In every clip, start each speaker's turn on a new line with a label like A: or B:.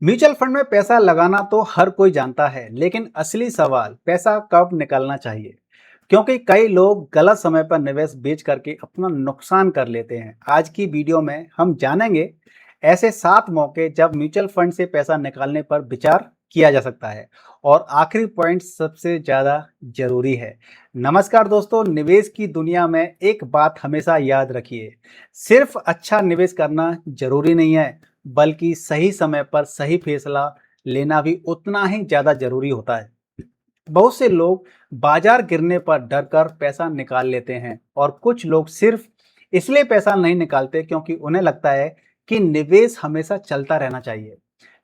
A: Mutual fund में पैसा लगाना तो हर कोई जानता है, लेकिन असली सवाल पैसा कब निकालना चाहिए। क्योंकि कई लोग गलत समय पर निवेश बेच करके अपना नुकसान कर लेते हैं। आज की वीडियो में हम जानेंगे ऐसे 7 मौके जब म्यूचुअल फंड से पैसा निकालने पर विचार किया जा सकता है। और आखिरी पॉइंट सबसे ज़्यादा जरूरी है। नमस्कार दोस्तों, निवेश की दुनिया में एक बात हमेशा याद रखिए, सिर्फ अच्छा निवेश करना जरूरी नहीं है, बल्कि सही समय पर सही फैसला लेना भी उतना ही ज़्यादा ज़रूरी होता है। बहुत से लोग बाजार गिरने पर डर कर पैसा निकाल लेते हैं, और कुछ लोग सिर्फ इसलिए पैसा नहीं निकालते क्योंकि उन्हें लगता है कि निवेश हमेशा चलता रहना चाहिए।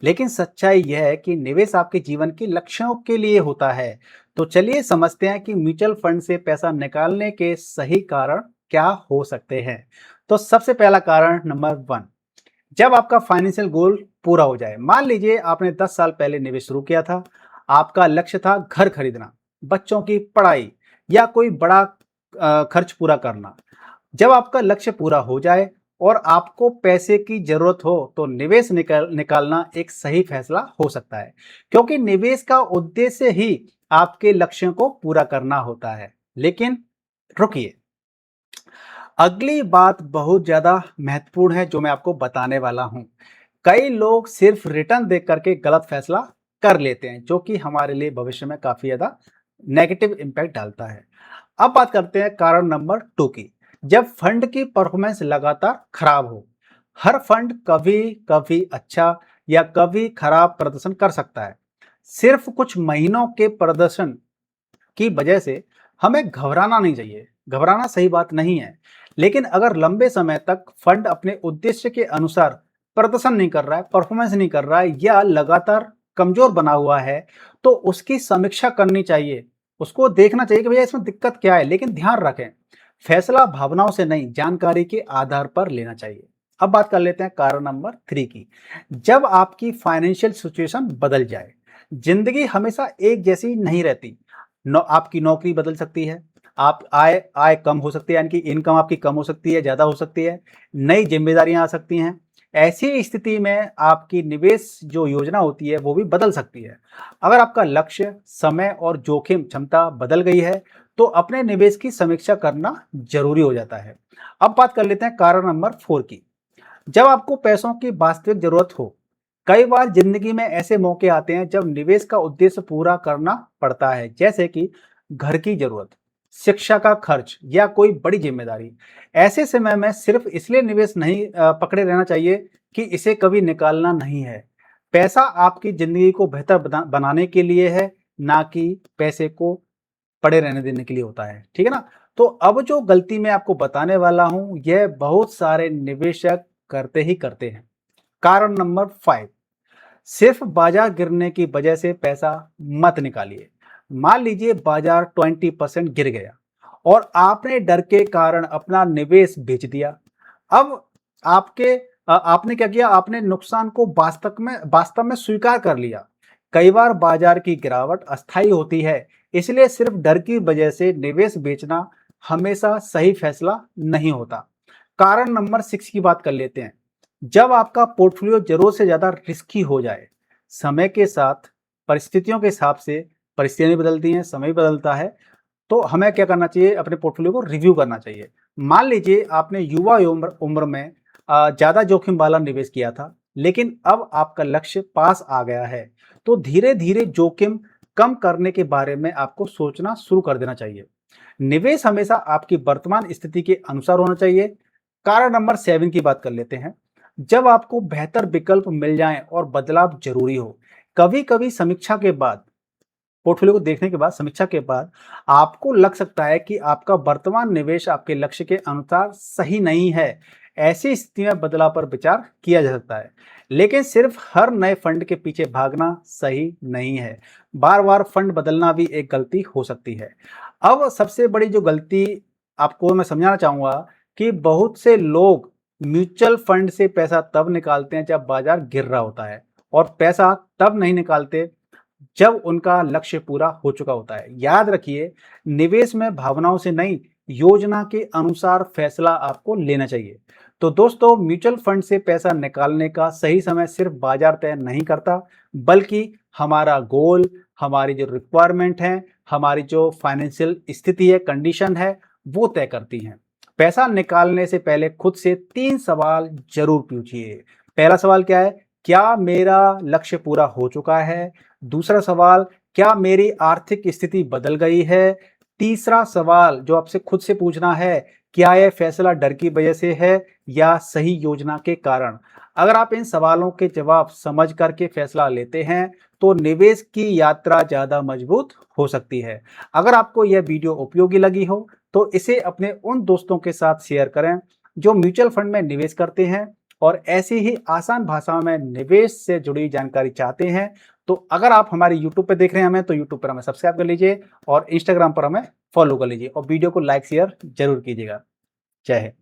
A: लेकिन सच्चाई यह है कि निवेश आपके जीवन के लक्ष्यों के लिए होता है। तो चलिए समझते हैं कि म्यूचुअल फंड से पैसा निकालने के सही कारण क्या हो सकते हैं। तो सबसे पहला कारण नंबर 1, जब आपका फाइनेंशियल गोल पूरा हो जाए। मान लीजिए आपने 10 साल पहले निवेश शुरू किया था। आपका लक्ष्य था घर खरीदना, बच्चों की पढ़ाई या कोई बड़ा खर्च पूरा करना। जब आपका लक्ष्य पूरा हो जाए और आपको पैसे की जरूरत हो, तो निवेश निकालना एक सही फैसला हो सकता है, क्योंकि निवेश का उद्देश्य ही आपके लक्ष्यों को पूरा करना होता है। लेकिन रुकिए, अगली बात बहुत ज्यादा महत्वपूर्ण है जो मैं आपको बताने वाला हूं। कई लोग सिर्फ रिटर्न देख करके गलत फैसला कर लेते हैं, जो कि हमारे लिए भविष्य में काफी ज्यादा नेगेटिव इम्पैक्ट डालता है। अब बात करते हैं कारण नंबर 2 की। जब फंड की परफॉर्मेंस लगातार खराब हो। हर फंड कभी कभी अच्छा या कभी खराब प्रदर्शन कर सकता है। सिर्फ कुछ महीनों के प्रदर्शन की वजह से हमें घबराना नहीं चाहिए। घबराना सही बात नहीं है, लेकिन अगर लंबे समय तक फंड अपने उद्देश्य के अनुसार प्रदर्शन नहीं कर रहा है, परफॉर्मेंस नहीं कर रहा है या लगातार कमजोर बना हुआ है, तो उसकी समीक्षा करनी चाहिए। उसको देखना चाहिए कि भैया इसमें दिक्कत क्या है। लेकिन ध्यान रखें, फैसला भावनाओं से नहीं, जानकारी के आधार पर लेना चाहिए। अब बात कर लेते हैं कारण नंबर 3 की। जब आपकी फाइनेंशियल सिचुएशन बदल जाए। जिंदगी हमेशा एक जैसी नहीं रहती। आपकी नौकरी बदल सकती है, आप आय आय कम हो सकती है, यानी कि इनकम आपकी कम हो सकती है, ज्यादा हो सकती है। नई जिम्मेदारियां आ सकती हैं। ऐसी स्थिति में आपकी निवेश जो योजना होती है वो भी बदल सकती है। अगर आपका लक्ष्य, समय और जोखिम क्षमता बदल गई है, तो अपने निवेश की समीक्षा करना जरूरी हो जाता है। अब बात कर लेते हैं कारण नंबर 4 की। जब आपको पैसों की वास्तविक जरूरत हो। कई बार जिंदगी में ऐसे मौके आते हैं जब निवेश का उद्देश्य पूरा करना पड़ता है, जैसे कि घर की जरूरत, शिक्षा का खर्च या कोई बड़ी जिम्मेदारी। ऐसे समय में सिर्फ इसलिए निवेश नहीं पकड़े रहना चाहिए कि इसे कभी निकालना नहीं है। पैसा आपकी जिंदगी को बेहतर बनाने के लिए है, ना कि पैसे को पड़े रहने देने के लिए होता है। ठीक है ना। तो अब जो गलती मैं आपको बताने वाला हूं, यह बहुत सारे निवेशक करते ही करते हैं। कारण नंबर 5, सिर्फ बाजार गिरने की वजह से पैसा मत निकालिए। मान लीजिए बाजार 20% गिर गया और आपने डर के कारण अपना निवेश बेच दिया। अब आपने क्या किया, आपने नुकसान को वास्तव में स्वीकार कर लिया। कई बार बाजार की गिरावट अस्थायी होती है, इसलिए सिर्फ डर की वजह से निवेश बेचना हमेशा सही फैसला नहीं होता। कारण नंबर 6 की बात कर लेते हैं। जब आपका पोर्टफोलियो जरूरत से ज्यादा रिस्की हो जाए। समय के साथ, परिस्थितियों के हिसाब से, परिस्थितियां भी बदलती हैं, समय भी बदलता है, तो हमें क्या करना चाहिए, अपने पोर्टफोलियो को रिव्यू करना चाहिए। मान लीजिए आपने युवा उम्र में ज्यादा जोखिम वाला निवेश किया था, लेकिन अब आपका लक्ष्य पास आ गया है, तो धीरे धीरे जोखिम कम करने के बारे में आपको सोचना शुरू कर देना चाहिए। निवेश हमेशा आपकी वर्तमान स्थिति के अनुसार होना चाहिए। कारण नंबर 7 की बात कर लेते हैं। जब आपको बेहतर विकल्प मिल जाएं और बदलाव जरूरी हो। कभी कभी समीक्षा के बाद, पोर्टफोलियो को देखने के बाद, समीक्षा के बाद आपको लग सकता है कि आपका वर्तमान निवेश आपके लक्ष्य के अनुसार सही नहीं है। ऐसी स्थिति में बदलाव पर विचार किया जा सकता है, लेकिन सिर्फ हर नए फंड के पीछे भागना सही नहीं है। बार बार फंड बदलना भी एक गलती हो सकती है। अब सबसे बड़ी जो गलती आपको मैं समझाना चाहूंगा कि बहुत से लोग म्यूचुअल फंड से पैसा तब निकालते हैं जब बाजार गिर रहा होता है, और पैसा तब नहीं निकालते जब उनका लक्ष्य पूरा हो चुका होता है। याद रखिए, निवेश में भावनाओं से नहीं, योजना के अनुसार फैसला आपको लेना चाहिए। तो दोस्तों, म्यूचुअल फंड से पैसा निकालने का सही समय सिर्फ बाजार तय नहीं करता, बल्कि हमारा गोल, हमारी जो रिक्वायरमेंट है, हमारी जो फाइनेंशियल स्थिति है, कंडीशन है, वो तय करती हैं। पैसा निकालने से पहले खुद से 3 सवाल जरूर पूछिए। पहला सवाल क्या है? क्या मेरा लक्ष्य पूरा हो चुका है? दूसरा सवाल, क्या मेरी आर्थिक स्थिति बदल गई है? तीसरा सवाल जो आपसे खुद से पूछना है, क्या यह फैसला डर की वजह से है या सही योजना के कारण? अगर आप इन सवालों के जवाब समझ करके फैसला लेते हैं, तो निवेश की यात्रा ज्यादा मजबूत हो सकती है। अगर आपको यह वीडियो उपयोगी लगी हो, तो इसे अपने उन दोस्तों के साथ शेयर करें जो म्यूचुअल फंड में निवेश करते हैं और ऐसी ही आसान भाषा में निवेश से जुड़ी जानकारी चाहते हैं। तो अगर आप हमारे यूट्यूब पर देख रहे हैं हमें, तो यूट्यूब पर हमें सब्सक्राइब कर लीजिए और इंस्टाग्राम पर हमें फॉलो कर लीजिए और वीडियो को लाइक शेयर जरूर कीजिएगा। जय हिंद।